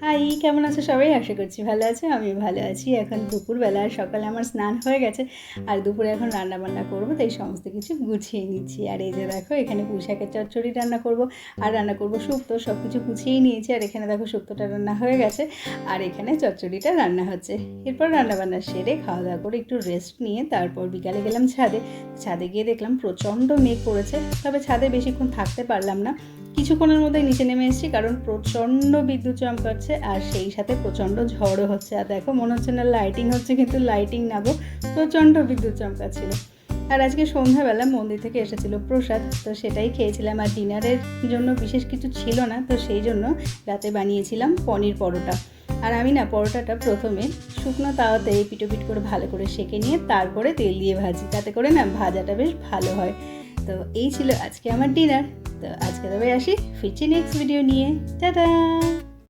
High, কেমন আছো সবাই? আশা করছি ভালো আছো। আমি ভালো আছি। এখন দুপুরবেলা, সকালে আমার স্নান হয়ে গেছে আর দুপুরে এখন রান্নাবান্না করবো, তাই সমস্ত কিছু গুছিয়ে নিচ্ছি। আর এই যে দেখো, এখানে পুঁই শাকের চচ্চড়ি রান্না করব আর রান্না করবো শুক্তো। সব কিছু গুছিয়েই নিয়েছি। আর এখানে দেখো শুক্তোটা রান্না হয়ে গেছে আর এখানে চচ্চড়িটা রান্না হচ্ছে। এরপর রান্নাবান্না সেরে খাওয়া দাওয়া করে একটু রেস্ট নিয়ে তারপর বিকালে গেলাম ছাদে। ছাদে গিয়ে দেখলাম প্রচণ্ড মেঘ পড়েছে, তবে ছাদে বেশিক্ষণ থাকতে পারলাম না। কিছুক্ষণের মধ্যে নিচে নেমে এসেছি, কারণ প্রচণ্ড বিদ্যুৎ চমকাচ্ছে আর সেই সাথে প্রচণ্ড ঝড়ও হচ্ছে। আর দেখো, মনে হচ্ছে না লাইটিং হচ্ছে, কিন্তু লাইটিং না গো, প্রচণ্ড বিদ্যুৎ চমকাচ্ছিল। আর আজকে সন্ধ্যাবেলা মন্দির থেকে এসেছিল প্রসাদ, তো সেটাই খেয়েছিলাম। আর ডিনারের জন্য বিশেষ কিছু ছিল না, তো সেই জন্য রাতে বানিয়েছিলাম পনির পরোটা। আর আমি না পরোটাটা প্রথমে শুকনো তাওয়াতে পিটোপিট করে ভালো করে সেঁকে নিয়ে তারপরে তেল দিয়ে ভাজি, তাতে করে না ভাজাটা বেশ ভালো হয়। তো এই ছিল আজকে আমার ডিনার। তো আজকে তবে আসি, ফিরছি নেক্সট ভিডিও নিয়ে। টাটা।